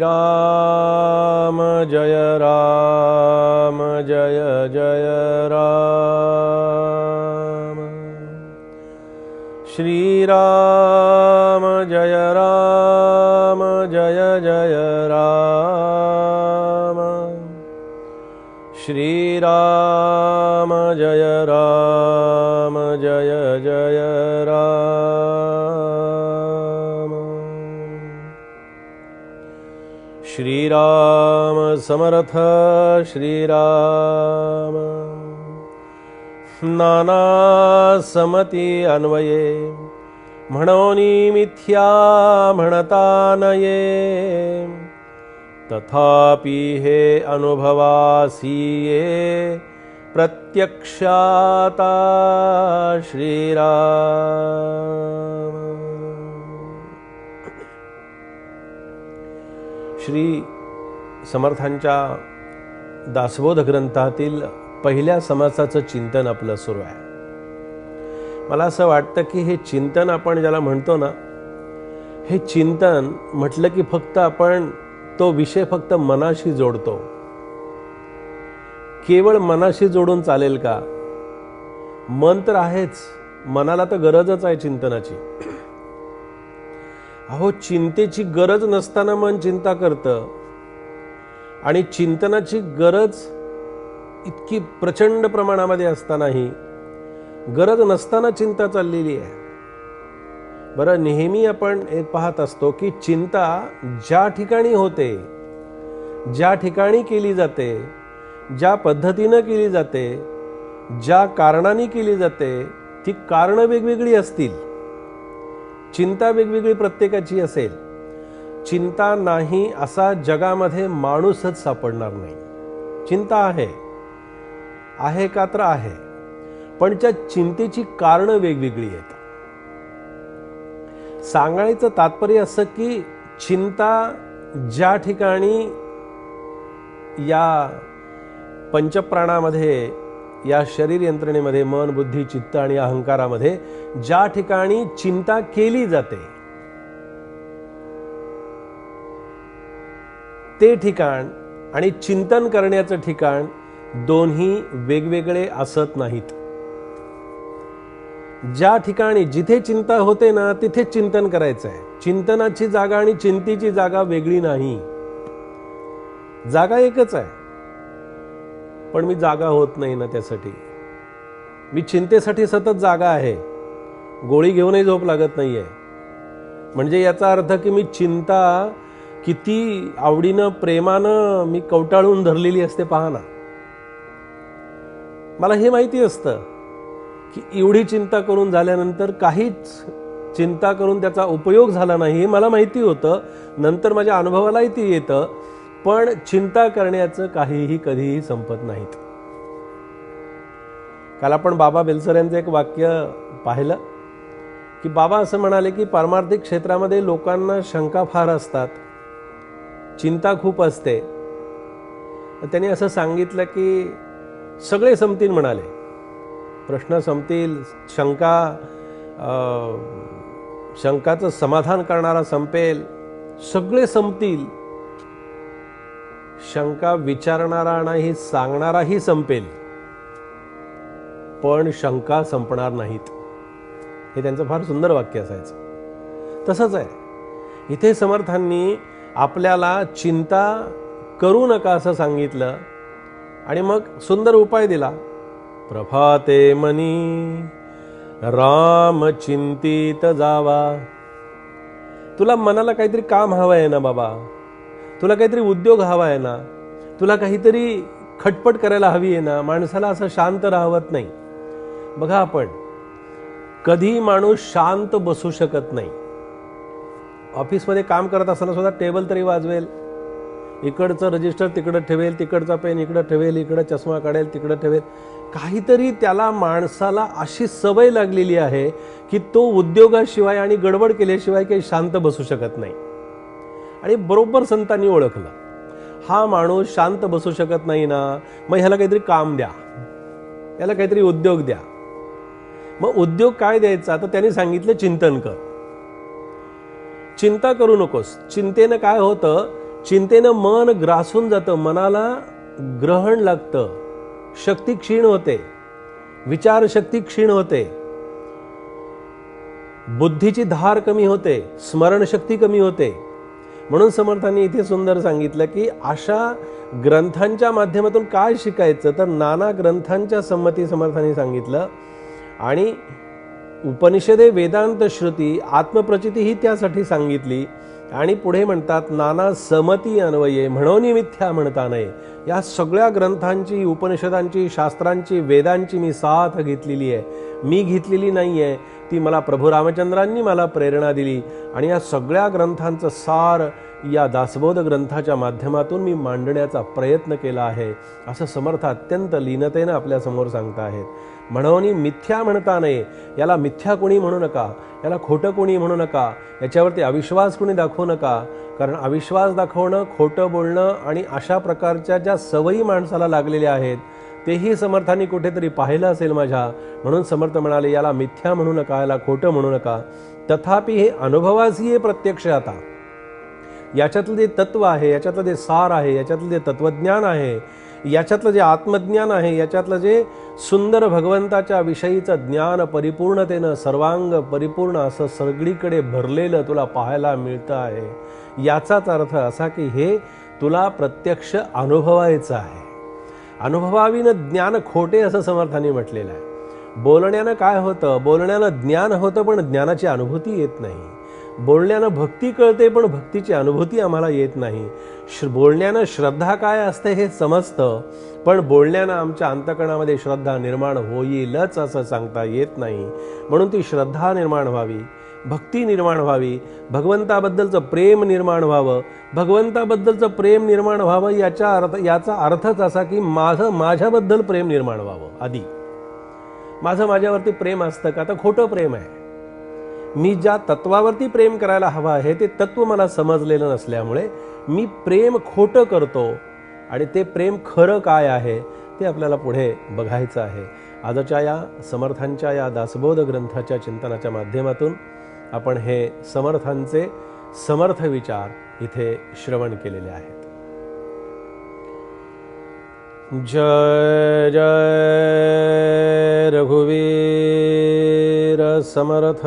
राम जय जय राम। श्री राम जय जय राम। श्री राम जय जय राम। श्री राम समर्थ श्री राम। नाना समती अन्वये म्हणोनी मिथ्या म्हणता नये। तथापि हे अनुभवासी ये प्रत्यक्षाता श्रीराम। श्री समर्थांच्या दासबोध ग्रंथातील पहिल्या समासाचं चिंतन आपलं सुरू आहे। मला असं वाटतं की हे चिंतन आपण ज्याला म्हणतो ना, हे चिंतन म्हटलं की फक्त आपण तो विषय फक्त मनाशी जोडतो। केवळ मनाशी जोडून चालेल का? मन तर आहेच, मनाला तर गरजच आहे चिंतनाची। अहो, चिंतेची गरज नसताना मन चिंता करतं आणि चिंतनाची गरज इतकी प्रचंड प्रमाणामध्ये असतानाही गरज नसताना चिंता चाललेली आहे। बरं, नेहमी आपण एक पाहत असतो की चिंता ज्या ठिकाणी होते, ज्या ठिकाणी केली जाते, ज्या पद्धतीनं केली जाते, ज्या कारणाने केली जाते, ती कारणं वेगवेगळी असतील, चिंता वेगवेगळी प्रत्येकाची असेल। चिंता नाही असा जगामध्ये माणूसच सापडणार नाही। चिंता आहे का तर आहे, पण त्या चिंतेची कारणं वेगवेगळी आहेत। सांगायचं तात्पर्य असं की चिंता ज्या ठिकाणी या पंचप्राणामध्ये, या शरीर यंत्रणेमध्ये, मन बुद्धी चित्त आणि अहंकारामध्ये ज्या ठिकाणी चिंता केली जाते, ते ठिकाण आणि चिंतन करण्याचं ठिकाण दोन्ही वेगवेगळे असत नाहीत। ज्या ठिकाणी जिथे चिंता होते ना, तिथे चिंतन करायचं आहे। चिंतनाची जागा आणि चिंतेची जागा वेगळी नाही, जागा एकच आहे। पण मी जागा होत नाही ना, त्यासाठी मी चिंतेसाठी सतत जागा आहे, गोळी घेऊनही झोप लागत नाहीये। म्हणजे याचा अर्थ की मी चिंता किती आवडीनं प्रेमानं मी कवटाळून धरलेली असते पहा ना। मला हे माहिती असतं की एवढी चिंता करून झाल्यानंतर काहीच चिंता करून त्याचा उपयोग झाला नाही, हे मला माहिती होतं। नंतर माझ्या अनुभवालाही ती येतं, पण चिंता करण्याचं काहीही कधीही संपत नाहीत। काल आपण बाबा बेलसर यांचं एक वाक्य पाहिलं की बाबा असं म्हणाले की पारमार्थिक क्षेत्रामध्ये लोकांना शंका फार असतात, चिंता खूप असते। त्यांनी असं सांगितलं की सगळे संपतील म्हणाले, प्रश्न संपतील, शंकाचं समाधान करणारा संपेल, सगळे संपतील, शंका विचारणारा नाही सांगणाराही संपेल, पण शंका संपणार नाहीत। हे त्यांचं फार सुंदर वाक्य असायचं। तसंच आहे इथे समर्थांनी आपल्याला चिंता करू नका असं सांगितलं आणि मग सुंदर उपाय दिला। प्रभाते मनी राम चिंतित जावा। तुला मनाला काहीतरी काम हवं आहे ना बाबा, तुला काहीतरी उद्योग हवा आहे ना, तुला काहीतरी खटपट करायला हवी आहे ना। माणसाला असं शांत राहवत नाही। बघा, आपण कधी माणूस शांत बसू शकत नाही। ऑफिसमध्ये काम करत असताना सुद्धा टेबल तरी वाजवेल, इकडचं रजिस्टर तिकडं ठेवेल, तिकडचा पेन इकडं ठेवेल, इकडं चष्मा काढेल, तिकडं ठेवेल। काहीतरी त्याला माणसाला अशी सवय लागलेली आहे की तो उद्योगाशिवाय आणि गडबड केल्याशिवाय काही शांत बसू शकत नाही। आणि बरोबर संतांनी ओळखलं, हा माणूस शांत बसू शकत नाही ना, मग ह्याला काहीतरी काम द्या, याला काहीतरी उद्योग द्या। मग उद्योग काय द्यायचा, तर त्यांनी सांगितलं चिंतन कर, चिंता करू नकोस। चिंतेनं काय होतं चिंतेनं मन ग्रासून जातं, मनाला ग्रहण लागतं, शक्ती क्षीण होते, विचारशक्ती क्षीण होते, बुद्धीची धार कमी होते, स्मरणशक्ती कमी होते. म्हणून समर्थांनी इथे सुंदर सांगितलं की अशा ग्रंथांच्या माध्यमातून काय शिकायचं, तर नाना ग्रंथांच्या संमती समर्थांनी सांगितलं. आणि उपनिषदे, वेदांत, श्रुती, आत्मप्रचिती ही त्यासाठी सांगितली. आणि पुढे म्हणतात नाना समती अन्वये म्हणून मिथ्या म्हणता नये. या सगळ्या ग्रंथांची, उपनिषदांची, शास्त्रांची, वेदांची मी साथ घेतलेली आहे. मी घेतलेली नाही आहे, ती मला प्रभू रामचंद्रांनी मला प्रेरणा दिली. आणि या सगळ्या ग्रंथांचं सार या दासबोध ग्रंथाच्या माध्यमातून मी मांडण्याचा प्रयत्न केला आहे, असं समर्थ अत्यंत लीनतेनं आपल्यासमोर सांगता आहेत. म्हणून मिथ्या म्हणता नये. याला मिथ्या कोणी म्हणू नका, याला खोटं कोणी म्हणू नका, याच्यावरती अविश्वास कोणी दाखवू नका. कारण अविश्वास दाखवणं, खोटं बोलणं आणि अशा प्रकारच्या ज्या सवयी माणसाला लागलेल्या आहेत तेही समर्थांनी कुठेतरी पाहिलं असेल माझ्या. म्हणून समर्थ म्हणाले याला मिथ्या म्हणू नका, याला खोटं म्हणू नका. तथापि हे अनुभवासी आहे प्रत्यक्ष. आता याच्यातलं जे तत्व आहे, याच्यातलं जे सार आहे, याच्यातलं जे तत्वज्ञान आहे, याच्यातलं जे आत्मज्ञान आहे, याच्यातलं जे सुंदर भगवंताच्या विषयीचं ज्ञान परिपूर्णतेनं सर्वांग परिपूर्ण असं सगळीकडे भरलेलं तुला पाहायला मिळतं आहे. याचाच अर्थ असा की हे तुला प्रत्यक्ष अनुभवायचं आहे. अनुभवावीनं ज्ञान खोटे असं समर्थांनी म्हटलेलं आहे. बोलण्यानं काय होतं, बोलण्यानं ज्ञान होतं पण ज्ञानाची अनुभूती येत नाही. बोलण्यानं भक्ती कळते पण भक्तीची अनुभूती आम्हाला येत नाही. बोलण्यानं श्रद्धा काय असते हे समजतं, पण बोलण्यानं आमच्या अंतःकरणामध्ये श्रद्धा निर्माण होईलच असं सांगता येत नाही. म्हणून ती श्रद्धा निर्माण व्हावी, भक्ती निर्माण व्हावी, भगवंताबद्दलचं प्रेम निर्माण व्हावं. भगवंताबद्दलचं प्रेम निर्माण व्हावं याचा अर्थच असा की माझ्याबद्दल प्रेम निर्माण व्हावं. आधी माझ्यावरती प्रेम असतं का, तर खोटं प्रेम आहे. मी ज्या तत्वावरती प्रेम करायला हवं आहे ते तत्व मला समजलेलं नसल्यामुळे मी प्रेम खोटं करतो. आणि ते प्रेम खरं काय आहे ते आपल्याला पुढे बघायचं आहे. आजच्या या समर्थांच्या या दासबोध ग्रंथाच्या चिंतनाच्या माध्यमातून आपण हे समर्थांचे समर्थ विचार इथे श्रवण केलेले आहेत. जय जय रघुवीर समर्थ.